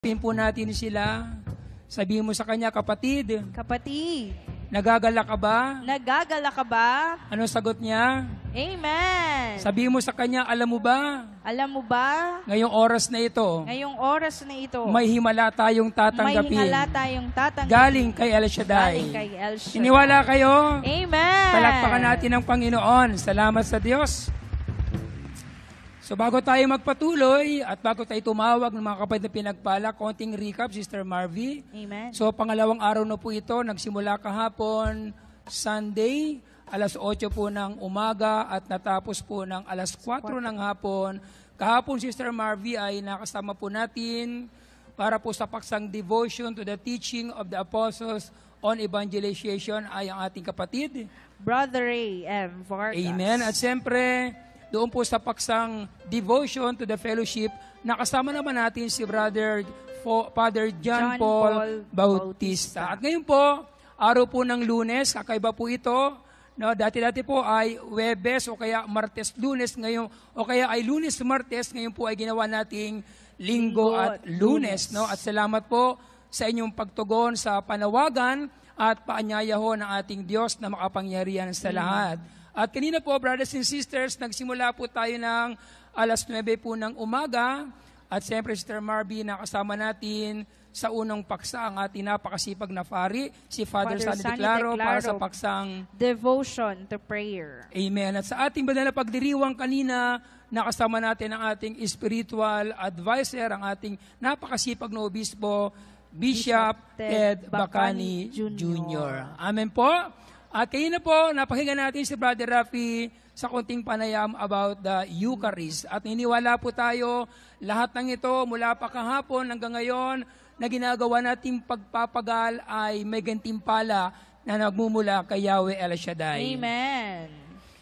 Pin po natin sila. Sabihin mo sa kanya, kapatid, Kapatid, nagagala ka ba? nagagala ka ba? Anong sagot niya? Amen. Sabihin mo sa kanya, alam mo ba? Alam mo ba, Ngayong oras na ito, ngayong oras na ito, may himala tayong may tatanggapin. hingala tayong tatanggapin. Galing kay El Shaddai. Galing kay El Shaddai. Iniwala kayo? Amen. Palakpakan natin ang Panginoon. Salamat sa Diyos. So bago tayo magpatuloy at bago tayo tumawag ng mga kapatid na pinagpala, konting recap, Sister Marvy. Amen. So pangalawang araw na po ito, nagsimula kahapon, Sunday, alas 8 po ng umaga at natapos po ng alas 4 ng hapon. Kahapon, Sister Marvy, ay nakasama po natin para po sa paksang devotion to the teaching of the apostles on evangelization ay ang ating kapatid. Brother Ray M. Vargas. Amen. At siyempre, doon po sa paksang devotion to the fellowship, nakasama naman natin si Father John Paul Bautista. At ngayon po, araw po ng Lunes, kakaiba po ito. No, dati-dati po ay Webes o kaya Martes-Lunes ngayon, o kaya ay Lunes-Martes, ngayon po ay ginawa nating Linggo at Lunes. No? At salamat po sa inyong pagtugon sa panawagan at paanyaya ho ng ating Diyos na makapangyarihan sa lahat. At kanina po, brothers and sisters, nagsimula po tayo ng alas 9 po ng umaga. At siyempre, Sister Marvy, nakasama natin sa unang paksa ang ating napakasipag na pari, si Father Sandy Declaro, para sa paksang Devotion to Prayer. Amen. At sa ating banal na pagdiriwang kanina, nakasama natin ang ating spiritual advisor, ang ating napakasipag na obispo, Bishop Ted Bacani Jr. Amen po. At kayo na po, napakinggan natin si Brother Rafi sa konting panayam about the Eucharist. At niniwala po tayo, lahat ng ito mula pa kahapon hanggang ngayon na ginagawa nating pagpapagal ay may gantimpala na nagmumula kay Yahweh El Shaddai. Amen.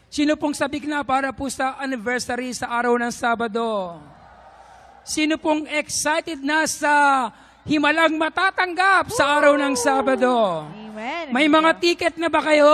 Sino pong sabik na para po sa anniversary sa araw ng Sabado? Sino pong excited na sa himalang matatanggap sa araw ng Sabado? Amen. May mga ticket na ba kayo?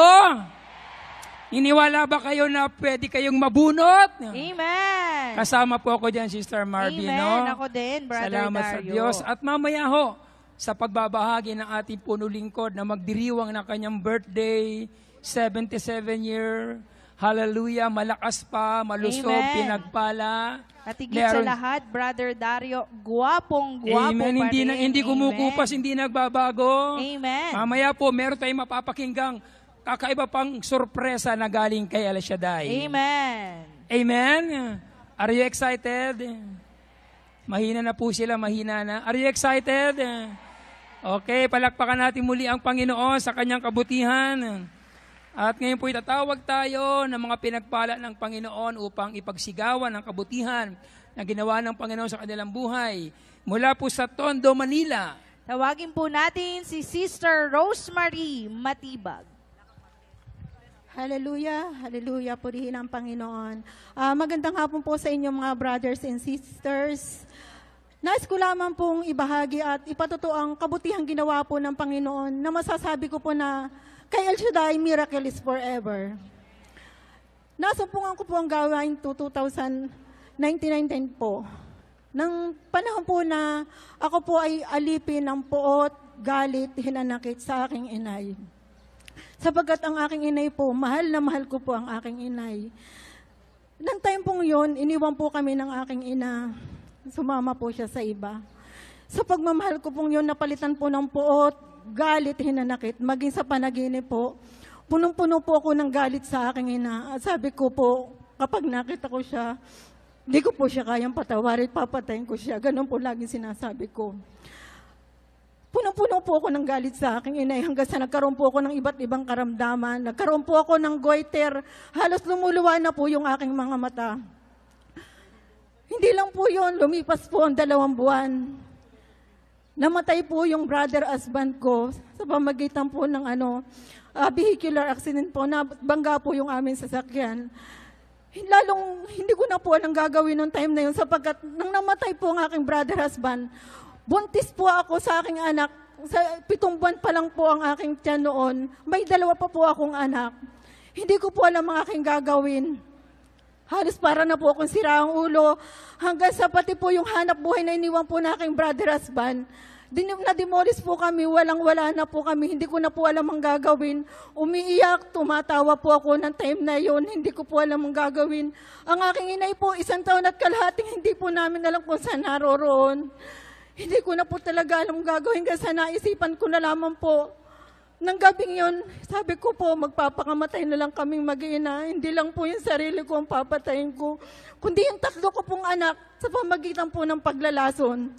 Iniwala ba kayo na pwede kayong mabunot? Amen. Kasama po ako dyan, Sister Marvy, Amen. no? Ako din, Brother Salamat Dario. sa Diyos. At mamaya ho, sa pagbabahagi ng ating puno lingkod na magdiriwang ng kanyang birthday, 77-year, hallelujah, malakas pa, malusog, Amen. pinagpala. At higit sa lahat, Brother Dario, guwapong-guwapo Amen. pa rin. Hindi kumukupas, hindi nagbabago. Amen. Mamaya po, meron tayong mapapakinggang kakaiba pang sorpresa na galing kay El Shaddai. Amen. Amen? Are you excited? Mahina na po sila, mahina na. Are you excited? Okay, palakpakan natin muli ang Panginoon sa kanyang kabutihan. At ngayon po itatawag tayo ng mga pinagpala ng Panginoon upang ipagsigawan ang kabutihan na ginawa ng Panginoon sa kanilang buhay. Mula po sa Tondo, Manila. Tawagin po natin si Sister Rosemary Matibag. Hallelujah, hallelujah, purihin ang Panginoon. Magandang hapon po sa inyo mga brothers and sisters. Nais ko lamang pong ibahagi at ipatuto ang kabutihang ginawa po ng Panginoon na masasabi ko po na kay El Shaddai, miracle is forever. Nasumpungan ko po ang gawain 2019 po. Nang panahon po na ako po ay alipin ng puot, galit, hinanakit sa aking inay. Sapagkat ang aking inay po, mahal na mahal ko po ang aking inay. Nang time pong yun, iniwan po kami ng aking ina. Sumama po siya sa iba. Sa pagmamahal ko pong yun, napalitan po ng puot, galit, hinanakit, maging sa panaginip po. Punong-puno po ako ng galit sa aking ina. At sabi ko po, kapag nakita ko siya, hindi ko po siya kayang patawarin, papatayin ko siya. Ganun po lagi sinasabi ko. Punong-puno po ako ng galit sa aking inay hanggang sa nagkaroon po ako ng iba't ibang karamdaman. Nagkaroon po ako ng goiter. Halos lumuluwa na po yung aking mga mata. Hindi lang po yun, lumipas po ang 2 buwan. Namatay po yung brother husband ko sa pamagitan po ng vehicular accident po. Nabangga po yung aming sasakyan. Lalong hindi ko na po alam gagawin noong time na yun sapagkat nang namatay po ang aking brother husband, buntis po ako sa aking anak. Sa 7 buwan pa lang po ang aking tiyan noon. May 2 pa po akong anak. Hindi ko po alam ang aking gagawin. Halos para na po akong siraang ulo. Hanggang sa pati po yung hanap buhay na iniwan po na aking brother husband. Na-demolish po kami, walang-wala na po kami. Hindi ko na po alam ang gagawin. Umiiyak, tumatawa po ako ng time na yon. Hindi ko po alam ang gagawin. Ang aking inay po, 1 taon at kalahating hindi po namin alam kung saan naroroon. Hindi ko na po talaga alam ang gagawin kasi naisipan ko na lamang po. Nang gabing yon, sabi ko po, magpapakamatay na lang kaming mag-iina. Hindi lang po yung sarili ko ang papatayin ko, kundi yung 3 ko pong anak sa pamagitan po ng paglalason.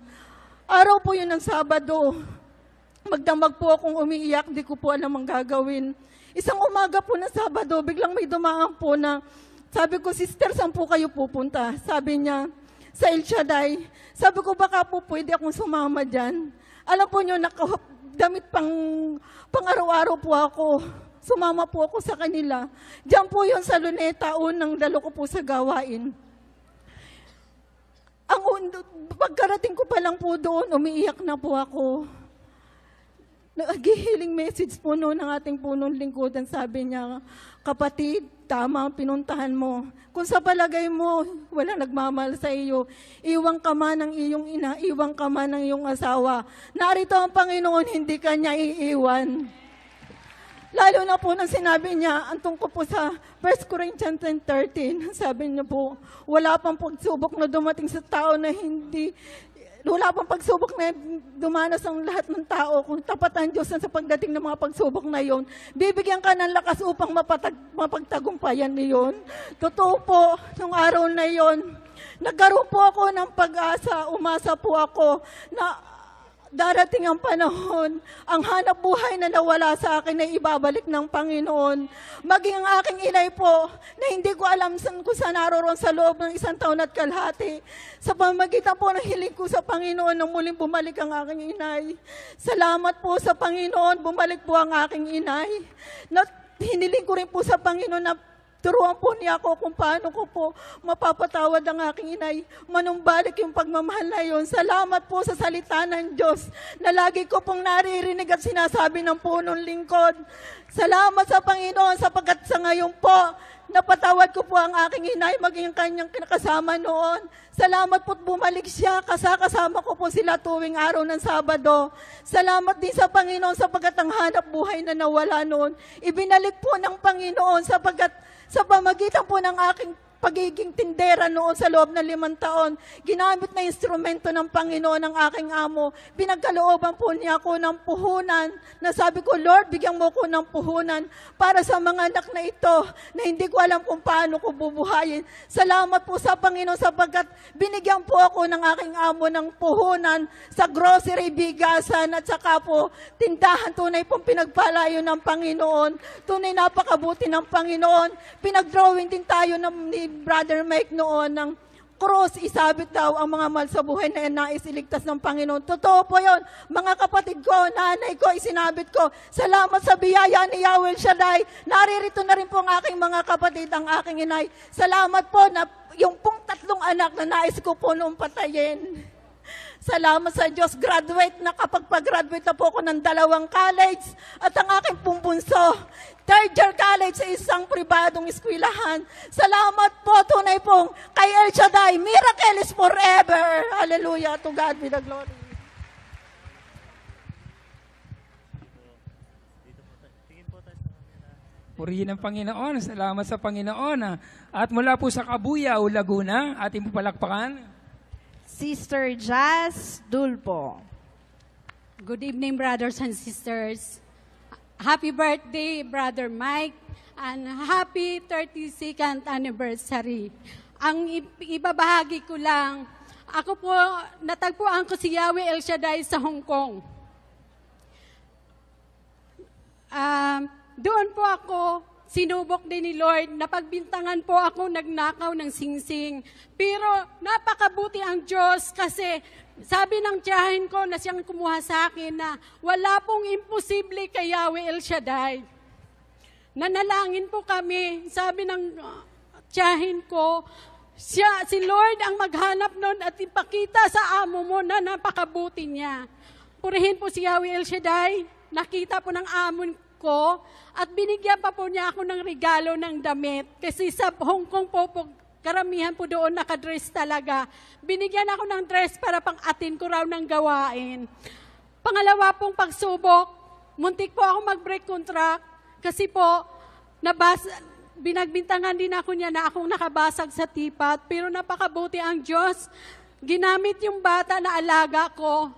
Araw po yun ng Sabado. Magdamag po akong umiiyak, di ko po alam ang gagawin. Isang umaga po ng Sabado, biglang may dumaan po na, sabi ko, sister, saan po kayo pupunta? Sabi niya, sa El Shaddai. Sabi ko, baka po pwede akong sumama dyan. Alam po niyo, damit pang araw-araw po ako. Sumama po ako sa kanila. Diyan po yun sa Luneta, unang dalo ko po sa gawain. Pagkarating ko pa lang po doon, umiiyak na po ako. Nag-healing message po noon ng ating punong lingkudan. Sabi niya, kapatid, tama ang pinuntahan mo. Kung sa palagay mo, wala nagmamahal sa iyo, iwang ka man ng iyong ina, iwang ka man ng iyong asawa. Narito ang Panginoon, hindi ka niya iiwan. Lalo na po nang sinabi niya, ang tungkol po sa 1 Corinthians 10:13, sabi niya po, wala pang pagsubok na dumating sa tao na wala pang pagsubok na dumanas ang lahat ng tao. Kung tapat ang Diyos sa pagdating ng mga pagsubok na yon, bibigyan ka ng lakas upang mapagtagumpayan niyon. Totoo po, nung araw na yon, nagkaroon po ako ng pag-asa, umasa po ako na darating ang panahon, ang hanap buhay na nawala sa akin ay ibabalik ng Panginoon. Maging ang aking inay po, na hindi ko alam kung saan naroon sa loob ng 1 taon at kalahati. Sa pamagitan po ng hiling ko sa Panginoon, nang muling bumalik ang aking inay. Salamat po sa Panginoon, bumalik po ang aking inay. Hiniling ko rin po sa Panginoon na turuan po niya ako kung paano ko po mapapatawad ang aking inay. Manumbalik yung pagmamahal na yun. Salamat po sa salita ng Diyos na lagi ko pong naririnig at sinasabi ng punong lingkod. Salamat sa Panginoon sapagkat sa ngayon po, napatawad ko po ang aking inay, maging kanyang kinakasama noon. Salamat po't bumalik siya, kasama ko po sila tuwing araw ng Sabado. Salamat din sa Panginoon sapagkat ang hanap buhay na nawala noon, ibinalik po ng Panginoon sapagkat sa pamagitan po ng aking pagiging tindera noon sa loob ng 5 taon, ginamit na instrumento ng Panginoon ng aking amo. Pinagkalooban po niya ako ng puhunan na sabi ko, Lord, bigyan mo ko ng puhunan para sa mga anak na ito na hindi ko alam kung paano ko bubuhayin. Salamat po sa Panginoon sapagkat binigyan po ako ng aking amo ng puhunan sa grocery, bigasan at saka po tindahan. Tunay pong pinagpalayo ng Panginoon. Tunay napakabuti ng Panginoon. Pinag-drawing din tayo ni Brother Mike noon ng cross, isabit daw ang mga mahal sa buhay na nais iligtas ng Panginoon. Totoo po yun. Mga kapatid ko, nanay ko, isinabit ko. Salamat sa biyaya ni Yahweh Shaddai. Naririto na rin po ang aking mga kapatid, ang aking inay. Salamat po na yung pong 3 anak na nais ko po noong patayin. Salamat sa Diyos, graduate na kapag pag-graduate na po ako ng 2 college at ang aking pong bunso, 3rd year college sa isang pribadong eskwelahan. Salamat po, tunay pong kay El Shaddai, miracle is forever. Hallelujah, to God be the glory. Purihin ang Panginoon, salamat sa Panginoon. At mula po sa Cabuyao, Laguna, ating palakpakan. Sister Jazz Dulpo. Good evening, brothers and sisters. Happy birthday, Brother Mike, and happy 32nd anniversary. Ang ibabahagi ko lang, ako po, natagpuan ko si Yahweh El Shaddai sa Hong Kong. Doon po ako, sinubok din ni Lord, napagbintangan po ako nagnakaw ng singsing. Pero napakabuti ang Diyos kasi sabi ng tiyahin ko na siyang kumuha sa akin na wala pong imposible kay Yahweh El Shaddai. Nanalangin po kami, sabi ng tiyahin ko, si Lord ang maghanap nun at ipakita sa amo mo na napakabuti niya. Purihin po si Yahweh El Shaddai, nakita po ng amon ko at binigyan pa po niya ako ng regalo ng damit kasi sa Hong Kong po karamihan po doon nakadress talaga. Binigyan ako ng dress para pang-atin ko raw ng gawain. Pangalawa pong pagsubok, muntik po ako mag-break contract kasi po binagbintangan din ako niya na akong nakabasag sa tipat. Pero napakabuti ang Diyos. Ginamit yung bata na alaga ko.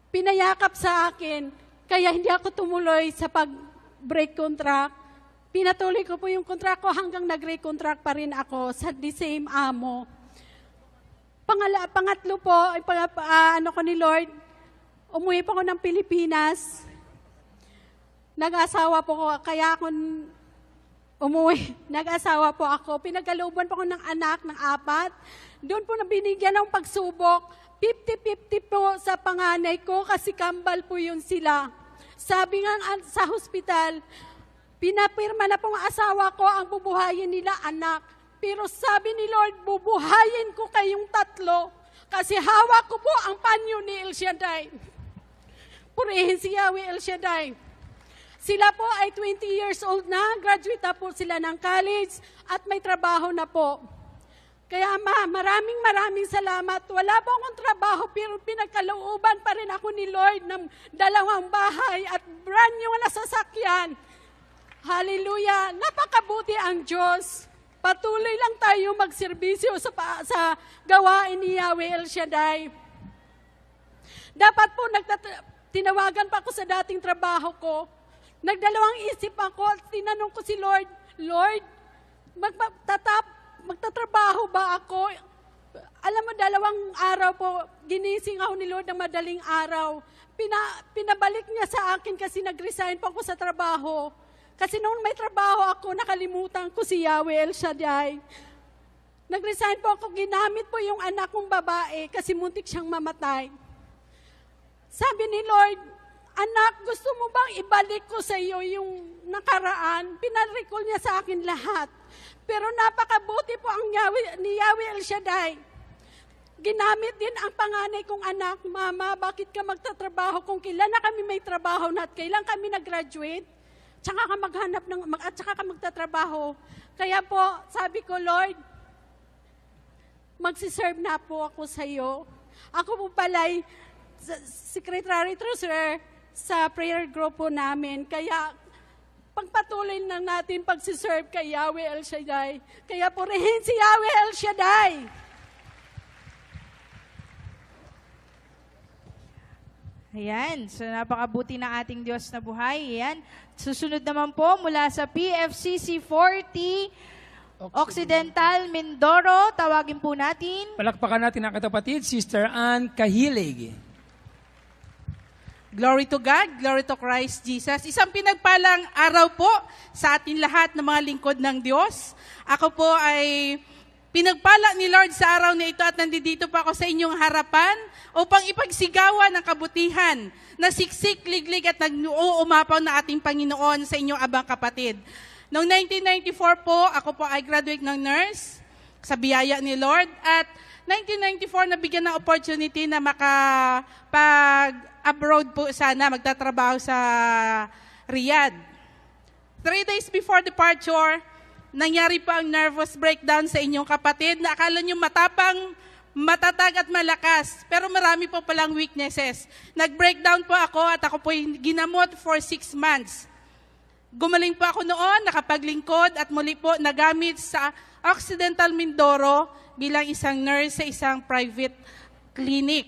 Pinayakap sa akin. Kaya hindi ako tumuloy sa pag-break contract. Pinatuloy ko po yung contract ko hanggang nag-recontract pa rin ako sa the same amo. Pangatlo po, ko ni Lord, umuwi po ako ng Pilipinas. Nag-asawa po ko, kaya ako umuwi. Nag-asawa po ako. Pinagkalooban po ako ng anak ng 4. Doon po nabinigyan ng pagsubok. 50-50 po sa panganay ko kasi kambal po yun sila. Sabi nga sa hospital, pinapirma na pong asawa ko ang bubuhayin nila anak. Pero sabi ni Lord, bubuhayin ko kayong 3 kasi hawak ko po ang panyo ni El Shaddai. Purihin si Yahweh El Shaddai. Sila po ay 20 years old na, graduate na po sila ng college at may trabaho na po. Kaya maraming salamat. Wala po akong trabaho pero pinagkalooban pa rin ako ni Lord ng 2 bahay at brand new na sasakyan. Hallelujah! Napakabuti ang Diyos. Patuloy lang tayo magserbisyo sa gawain ni Yahweh El Shaddai. Dapat po tinawagan pa ako sa dating trabaho ko. Nagdalawang isip ako at tinanong ko si Lord, Lord, magtatrabaho ba ako? Alam mo, 2 araw po, ginising ako ni Lord ng madaling araw. Pinabalik niya sa akin kasi nag-resign po ako sa trabaho. Kasi noon may trabaho ako, nakalimutan ko si Yahweh El Shaddai. Nag-resign po ako, ginamit po yung anak kong babae kasi muntik siyang mamatay. Sabi ni Lord, anak, gusto mo bang ibalik ko sa iyo yung nakaraan? Pinarecall niya sa akin lahat. Pero napakabuti po ang ni Yahweh El Shaddai. Ginamit din ang panganay kong anak, Mama, bakit ka magtatrabaho kung kailan na kami may trabaho na at kailan kami nag-graduate? Tsaka ka maghanap at tsaka ka magtatrabaho. Kaya po, sabi ko, Lord, magsiserve na po ako sa iyo. Ako po pala'y secretary treasurer sa prayer group po namin. Kaya, pagpatuloy na natin pagsiserve kay Yahweh El Shaddai. Kaya purihin si Yahweh El Shaddai. Ayan, so napakabuti ng ating Diyos na buhay. Ayan. Susunod naman po mula sa PFCC 40, Occidental, Mindoro. Tawagin po natin. Palakpakan natin ang kapatid, Sister Ann Kahilig. Glory to God, glory to Christ Jesus. Isang pinagpalang araw po sa atin lahat ng mga lingkod ng Diyos. Ako po ay pinagpala ni Lord sa araw na ito at nandito pa ako sa inyong harapan upang ipagsigawan ang kabutihan na siksik, liglig at nag-uumapaw na ating Panginoon sa inyong abang kapatid. Noong 1994 po, ako po ay graduate ng nurse sa biyaya ni Lord at 1994 nabigyan ng opportunity na abroad po sana, magtatrabaho sa Riyadh. 3 days before departure, nangyari po ang nervous breakdown sa inyong kapatid na akala nyo matapang, matatag at malakas, pero marami po palang weaknesses. Nag-breakdown po ako at ako po ginamot for 6 months. Gumaling po ako noon, nakapaglingkod at muli po nagamit sa Occidental Mindoro bilang isang nurse sa isang private clinic.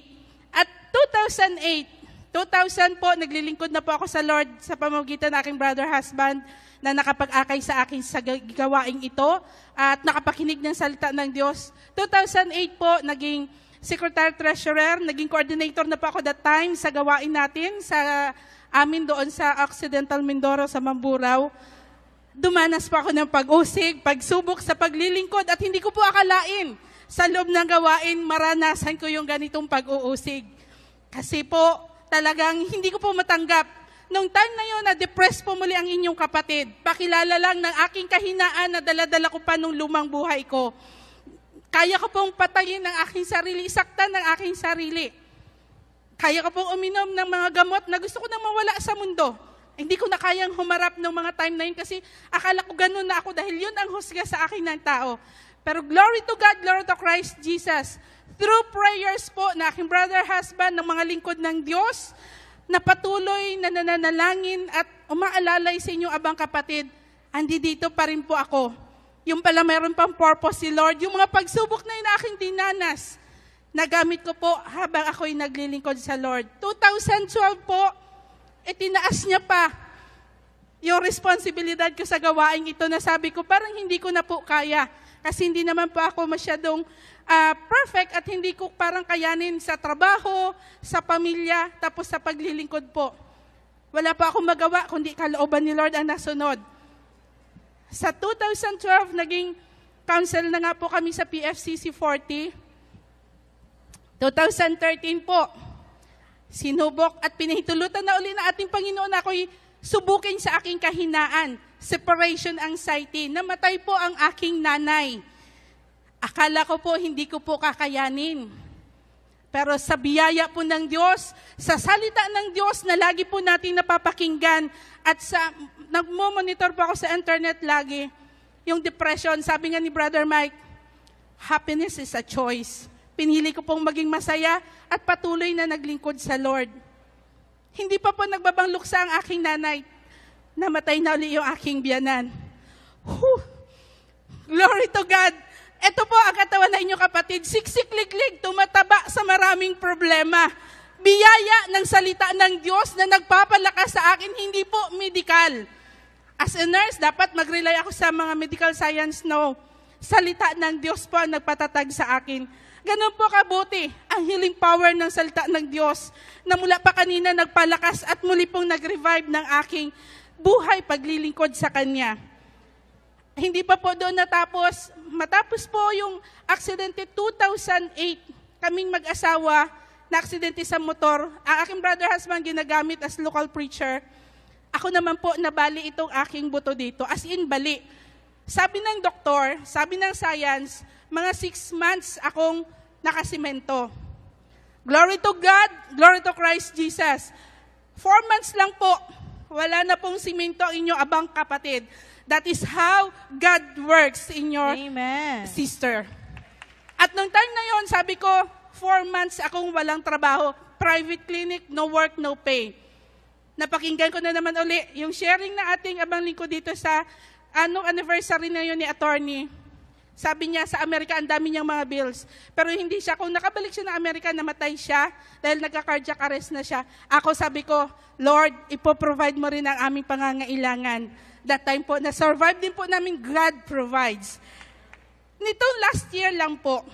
At 2000 po, naglilingkod na po ako sa Lord sa pamamagitan ng aking brother husband na nakapag-akay sa akin sa gawaing ito at nakapakinig ng salita ng Diyos. 2008 po, naging secretary treasurer, naging coordinator na po ako that time sa gawain natin sa amin doon sa Occidental Mindoro sa Mamburao. Dumanas po ako ng pag-usig, pagsubok sa paglilingkod at hindi ko po akalain sa loob ng gawain maranasan ko yung ganitong pag-uusig. Kasi po, talagang hindi ko po matanggap. Nung time na yun, na-depress po muli ang inyong kapatid. Pakilala lang ng aking kahinaan na dala-dala ko pa nung lumang buhay ko. Kaya ko pong patayin ng aking sarili, isaktan ng aking sarili. Kaya ko pong uminom ng mga gamot na gusto ko nang mawala sa mundo. Hindi ko na kayang humarap ng mga time na yun kasi akala ko ganun na ako dahil yun ang husga sa akin ng tao. Pero glory to God, glory to Christ Jesus. Through prayers po na aking brother husband ng mga lingkod ng Diyos, na patuloy na nananalangin at umaalalay sa inyong abang kapatid, andi dito pa rin po ako. Yung pala mayroon pang purpose si Lord. Yung mga pagsubok na yun na aking dinanas, nagamit ko po habang ako'y naglilingkod sa Lord. 2012 po, tinaas niya pa yung responsibilidad ko sa gawain ito na sabi ko, parang hindi ko na po kaya. Kasi hindi naman po ako masyadong perfect at hindi ko parang kayanin sa trabaho, sa pamilya, tapos sa paglilingkod po. Wala pa akong magawa, kundi kalooban ni Lord ang nasunod. Sa 2012, naging council na nga po kami sa PFCC 40. 2013 po, sinubok at pinahintulutan na uli na ating Panginoon na ako'y subukin sa aking kahinaan, separation anxiety. Namatay po ang aking nanay. Akala ko po, hindi ko po kakayanin. Pero sa biyaya po ng Diyos, sa salita ng Diyos na lagi po natin napapakinggan, at sa nagmo-monitor po ako sa internet lagi, yung depression, sabi nga ni Brother Mike, happiness is a choice. Pinili ko pong maging masaya at patuloy na naglingkod sa Lord. Hindi pa po nagbabang luksa ang aking nanay. Namatay na uli yung aking biyanan. Glory to God! Ito po ang katawan na inyong kapatid, siksik-liglig, tumataba sa maraming problema. Biyaya ng salita ng Diyos na nagpapalakas sa akin, hindi po medical. As a nurse, dapat mag-rely ako sa mga medical science, no. Salita ng Diyos po ang nagpatatag sa akin. Ganun po kabuti ang healing power ng salita ng Diyos na mula pa kanina nagpalakas at muli pong nag-revive ng aking buhay paglilingkod sa Kanya. Hindi pa po doon natapos. Matapos po yung aksidente 2008, kaming mag-asawa na aksidente sa motor. Ang aking brother husband ginagamit as local preacher. Ako naman po nabali itong aking buto dito. As in bali. Sabi ng doktor, sabi ng science, mga 6 months akong nakasimento. Glory to God, glory to Christ Jesus. 4 months lang po, wala na pong simento ang inyong abang kapatid. That is how God works in your Amen. sister. At nung time na yon, sabi ko, 4 months akong walang trabaho. Private clinic, no work, no pay. Napakinggan ko na naman uli yung sharing na ating abang lingkod dito sa anniversary na yun ni attorney. Sabi niya, sa Amerika, ang dami niyang mga bills. Pero hindi siya, kung nakabalik siya ng Amerika, namatay siya dahil nagka-cardiac arrest na siya. Ako sabi ko, Lord, ipoprovide mo rin ang aming pangangailangan. That time po, na-survive din po namin, God provides. Nitong last year lang po,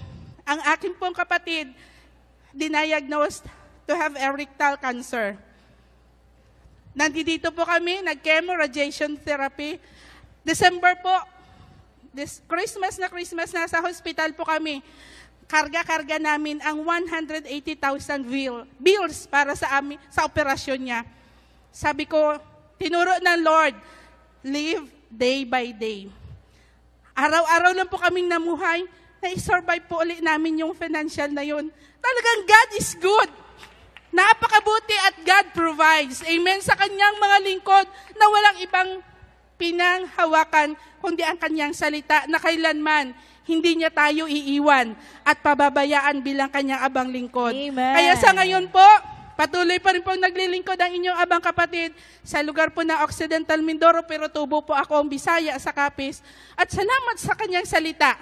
ang aking pong kapatid, diagnosed to have rectal cancer. Nandito po kami, nag-chemo, radiation therapy. December po, Christmas na sa hospital po kami. Karga-karga namin ang 180,000 bills para sa amin, sa operasyon niya. Sabi ko, tinuro ng Lord, live day by day. Araw-araw lang po kaming namuhay, na-survive po ulit namin yung financial na yun. Talagang God is good. Napakabuti at God provides. Amen sa kanyang mga lingkod na walang ibang pinanghawakan kundi ang kanyang salita na kailanman hindi niya tayo iiwan at pababayaan bilang kanyang abang lingkod. Amen. Kaya sa ngayon po, patuloy pa rin po naglilingkod ang inyong abang kapatid sa lugar po na Occidental Mindoro, pero tubo po ako ang Bisaya sa Capiz. At salamat sa kanyang salita.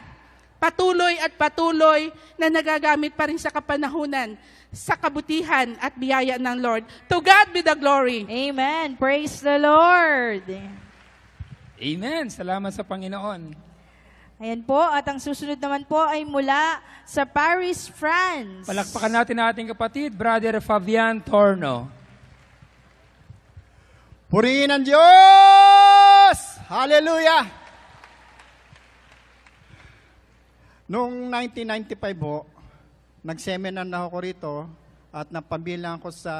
Patuloy at patuloy na nagagamit pa rin sa kapanahunan, sa kabutihan at biyaya ng Lord. To God be the glory. Amen. Praise the Lord. Amen. Salamat sa Panginoon. Ayan po, at ang susunod naman po ay mula sa Paris, France. Palakpakan natin ang ating kapatid, Brother Fabian Torno. Purihin ang Diyos! Hallelujah! Noong 1995 po, nag-seminar na ako rito at napabilang ko sa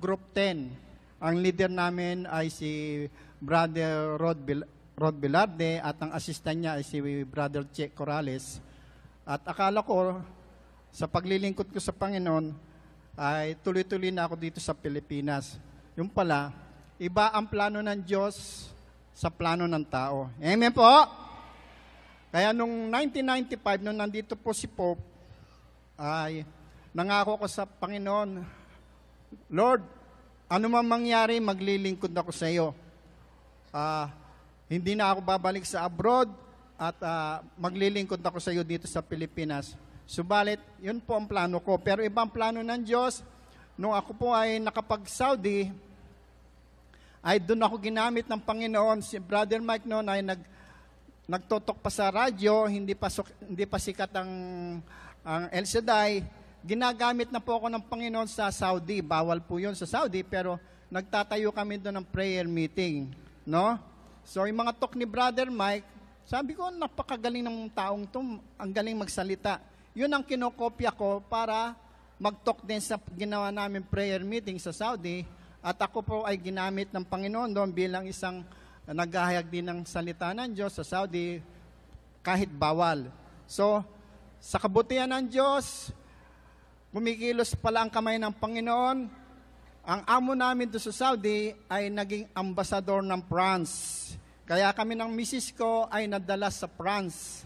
Group 10. Ang leader namin ay si Brother Rod Velarde at ang assistant niya ay si Brother Che Corrales. At akala ko, sa paglilingkod ko sa Panginoon, ay tuloy-tuloy na ako dito sa Pilipinas. Yung pala, iba ang plano ng Diyos sa plano ng tao. Amen po? Kaya nung 1995, nung nandito po si Pope, ay nangako ko sa Panginoon, Lord, ano man mangyari, maglilingkod ako sa iyo. Hindi na ako babalik sa abroad at maglilingkod ako sa iyo dito sa Pilipinas. Subalit, yun po ang plano ko. Pero ibang plano ng Diyos, nung ako po ay nakapag-Saudi, ay doon ako ginamit ng Panginoon. Si Brother Mike noon ay nagtotok pa sa radyo, hindi pa sikat ang El Shaddai. Ginagamit na po ako ng Panginoon sa Saudi. Bawal po yun sa Saudi, pero nagtatayo kami doon ng prayer meeting. No? So, yung mga talk ni Brother Mike, sabi ko, napakagaling ng taong to, ang galing magsalita. Yun ang kinokopya ko para mag-talk din sa ginawa namin prayer meeting sa Saudi. At ako po ay ginamit ng Panginoon doon bilang isang naghahayag din ng salita ng Diyos sa Saudi kahit bawal. So, sa kabutihan ng Diyos, kumikilos pala ang kamay ng Panginoon. Ang amo namin doon sa Saudi ay naging ambasador ng France. Kaya kami ng misis ko ay nadala sa France.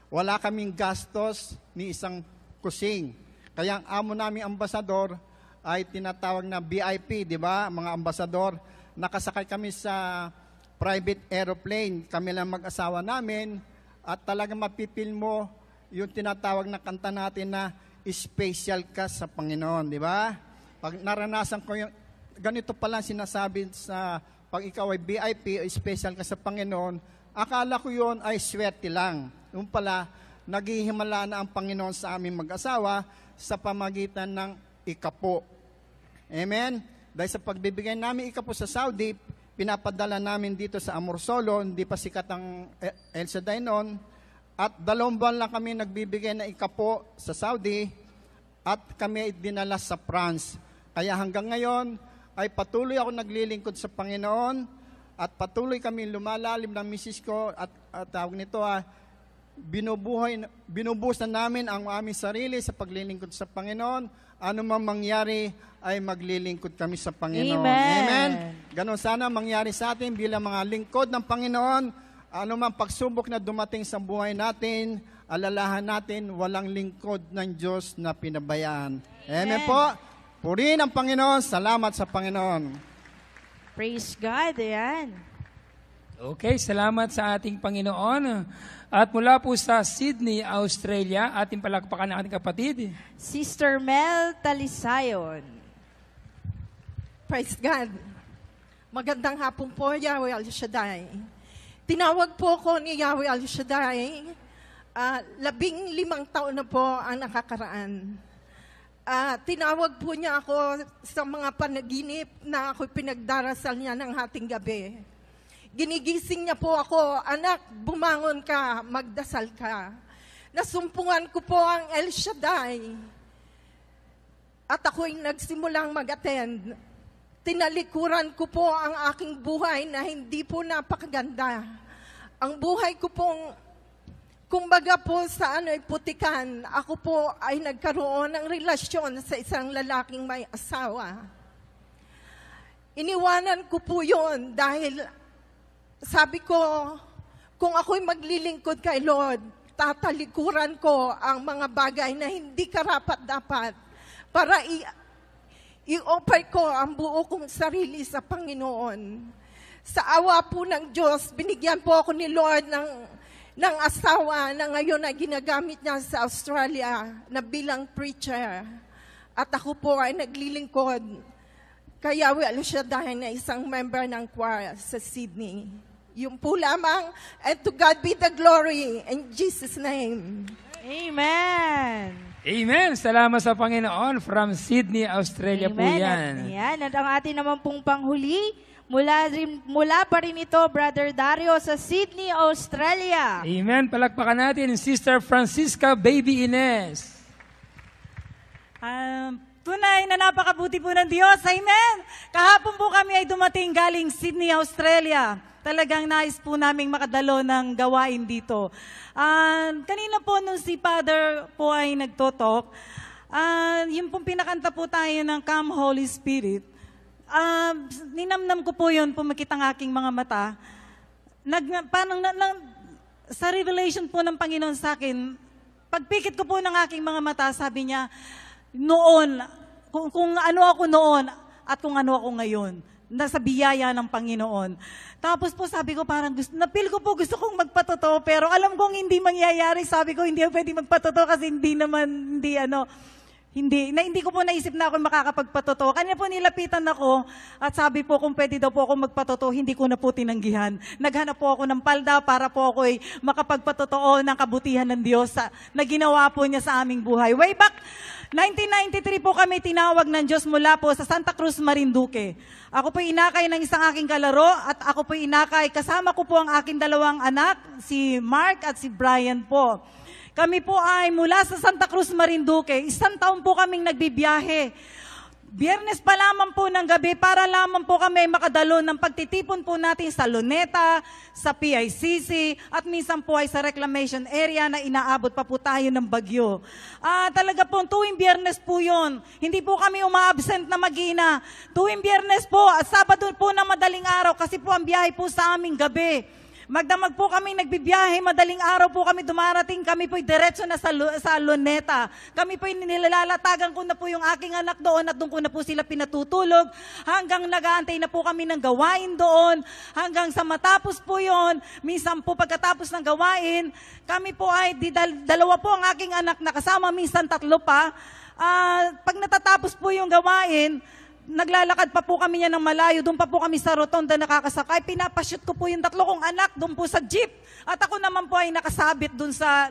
Wala kaming gastos ni isang kusing. Kaya ang amo namin ambasador ay tinatawag na VIP, di ba? Mga ambasador. Nakasakay kami sa private aeroplane. Kami lang mag-asawa namin. At talagang mapipil mo yung tinatawag na kanta natin na special ka sa Panginoon, di ba? Pag naranasan ko yung, ganito pala sinasabi sa, pag ikaw ay VIP, special ka sa Panginoon, akala ko yun ay swerte lang. Yung pala, naghihimala na ang Panginoon sa aming mag-asawa sa pamagitan ng ikapo. Amen? Dahil sa pagbibigay namin ikapo sa Saudi, pinapadala namin dito sa Amorsolo, hindi pa sikat ang El Shaddai noon, at 2 buwan lang kami nagbibigay na ikapo sa Saudi, at kami ay dinala sa France. Kaya hanggang ngayon, ay patuloy ako naglilingkod sa Panginoon, at patuloy kami lumalalim ng misis ko, at tawag nito binubuhos na namin ang aming sarili sa paglilingkod sa Panginoon. Ano man mangyari, ay maglilingkod kami sa Panginoon. Amen. Amen. Ganon sana mangyari sa atin bilang mga lingkod ng Panginoon. Ano man pagsubok na dumating sa buhay natin, alalahan natin, walang lingkod ng Diyos na pinabayaan. Amen po. Purihin ang Panginoon. Salamat sa Panginoon. Praise God. Ayan. Okay, salamat sa ating Panginoon. At mula po sa Sydney, Australia, ating palakpakan ng ating kapatid. Sister Mel Talisayon. Praise God. Magandang hapon po, Yahweh El Shaddai. Tinawag po ko ni Yahweh El Shaddai. 15 taon na po ang nakakaraan. Tinawag po niya ako sa mga panaginip na ako pinagdarasal niya ng hating gabi. Ginigising niya po ako, anak, bumangon ka, magdasal ka. Nasumpungan ko po ang El Shaddai. At ako'y nagsimulang mag-attend. Tinalikuran ko po ang aking buhay na hindi po napakaganda. Ang buhay ko pong, kumbaga po sa putikan, ako po ay nagkaroon ng relasyon sa isang lalaking may asawa. Iniwanan ko po yun dahil sabi ko, kung ako'y maglilingkod kay Lord, tatalikuran ko ang mga bagay na hindi karapat-dapat para i-offer ko ang buo kong sarili sa Panginoon. Sa awa po ng Diyos, binigyan po ako ni Lord ng asawa na ngayon ay ginagamit niya sa Australia na bilang preacher. At ako po ay naglilingkod kay Yahweh El Shaddai na isang member ng choir sa Sydney. Yung po lamang, and to God be the glory in Jesus' name. Amen. Amen. Salamat sa Panginoon. From Sydney, Australia po yan. Ayan. At ang atin naman pong panghuli, mula pa rin ito, Brother Dario, sa Sydney, Australia. Amen. Palakpakan natin Sister Francisca Baby Ines. Tunay na napakabuti po ng Diyos. Amen. Kahapon po kami ay dumating galing Sydney, Australia. Talagang nais po naming makadalo ng gawain dito. Kanina po nung si Father po ay nagtotok, yung pong pinakanta po tayo ng Come Holy Spirit, ninamnam ko po yun, pumakit ang aking mga mata. sa revelation po ng Panginoon sa akin, pagpikit ko po ng aking mga mata, sabi niya, noon, kung ano ako noon at kung ano ako ngayon, nasa biyaya ng Panginoon. Tapos po sabi ko parang, napil ko po gusto kong magpatotoo, pero alam kong hindi mangyayari. Sabi ko, hindi ako pwede magpatotoo kasi hindi ko po naisip na ako makakapagpatotoo. Kanya po nilapitan ako at sabi po kung pwede daw po ako magpatotoo, hindi ko na po tinanggihan. Naghanap po ako ng palda para po ako ay makapagpatotoo ng kabutihan ng Diyos na ginawa po niya sa aming buhay. Way back 1993 po kami tinawag ng Diyos mula po sa Santa Cruz, Marinduque. Ako po inakay ng isang aking kalaro at ako po inakay, kasama ko po ang aking dalawang anak, si Mark at si Brian po. Kami po ay mula sa Santa Cruz, Marinduque. 1 taon po kaming nagbibiyahe. Biyernes pa lamang po ng gabi para lamang po kami makadalo ng pagtitipon po natin sa Luneta, sa PICC, at minsan po ay sa reclamation area na inaabot pa po tayo ng bagyo. Talaga po, tuwing Biyernes po yun. Hindi po kami uma-absent na mag-ina. Tuwing Biyernes po, at Sabado po na madaling araw kasi po ang biyahe po sa aming gabi. Magdamag po kami nagbibiyahe, madaling araw po kami dumarating, kami po'y diretso na sa Luneta. Kami po'y nilalatagan ko na po yung aking anak doon at doon ko na po sila pinatutulog hanggang nag-aantay na po kami ng gawain doon, hanggang sa matapos po yon. Minsan po pagkatapos ng gawain, kami po ay, dalawa po ang aking anak na kasama, minsan 3 pa. Pag natatapos po yung gawain, naglalakad pa po kami niya ng malayo, doon pa po kami sa rotonda nakakasakay. Pinapashoot ko po yung 3 kong anak doon po sa jeep. At ako naman po ay nakasabit doon sa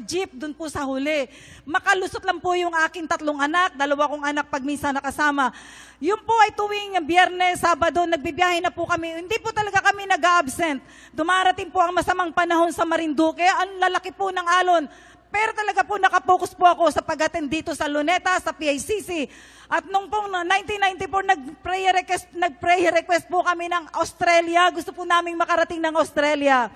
jeep, doon po sa huli. Makalusot lang po yung aking 3 anak, 2 kong anak pag minsan nakasama. Yun po ay tuwing Biyernes, Sabado, nagbibiyahe na po kami. Hindi po talaga kami nag-absent. Dumarating po ang masamang panahon sa Marinduque, ang lalaki po ng alon. Pero talaga po nakapokus po ako sa pag-attend dito sa Luneta, sa PICC. At nung pong 1994, nag-prayer request po kami ng Australia. Gusto po naming makarating ng Australia.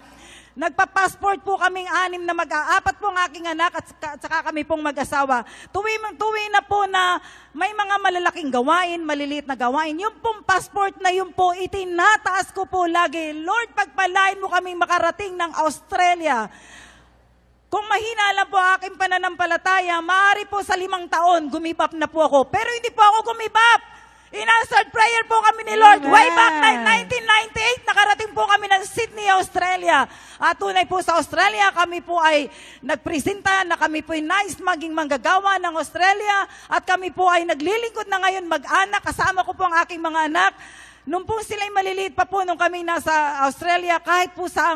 Nagpa-passport po kaming 6 na mag-aapat po ang aking anak at saka kami pong mag-asawa. Tuwi na po na may mga malalaking gawain, maliliit na gawain. Yung pong passport na yun po, itinataas ko po lagi. Lord, pagpalain mo kaming makarating ng Australia. Kung mahina lang po aking pananampalataya, maaari po sa 5 taon, gumibap na po ako. Pero hindi po ako gumibap. In-answered prayer po kami ni Lord. Amen. Way back 1998, nakarating po kami ng Sydney, Australia. At tunay po sa Australia, kami po ay nagpresenta na kami po ay nais maging manggagawa ng Australia. At kami po ay naglilingkod na ngayon mag-anak. Kasama ko po ang aking mga anak. Nung po sila'y maliliit pa po nung kami nasa Australia, kahit po sa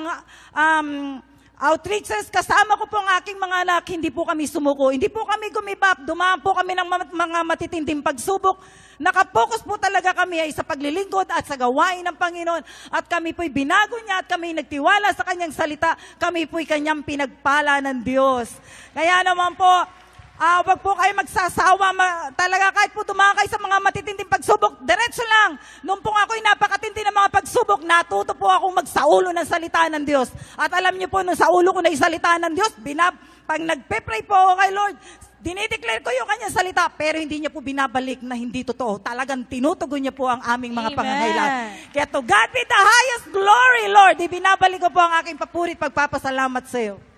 outreaches, kasama ko po ang aking mga anak, hindi po kami sumuko, hindi po kami gumibap, dumaan po kami ng mga matitinding pagsubok. Nakapokus po talaga kami ay sa paglilingkod at sa gawain ng Panginoon. At kami po'y binago niya at kami nagtiwala sa kanyang salita. Kami po'y kanyang pinagpala ng Diyos. Kaya naman po, wag po kayo magsasawa. Talaga kahit po tumakay sa mga matitinding pagsubok, diretso lang. Nung po ako'y napakatindi ng mga pagsubok, natuto po akong magsaulo ng salita ng Diyos. At alam niyo po, nung sa ulo ko na yung salita ng Diyos, pag nagpe-pray po ako kay Lord, dinideclare ko yung kanyang salita, pero hindi niya po binabalik na hindi totoo. Talagang tinutugon niya po ang aming mga Amen. pangangailangan. Kaya to God be the highest glory, Lord. Ibinabalik ko po ang aking papurit pagpapasalamat sa iyo.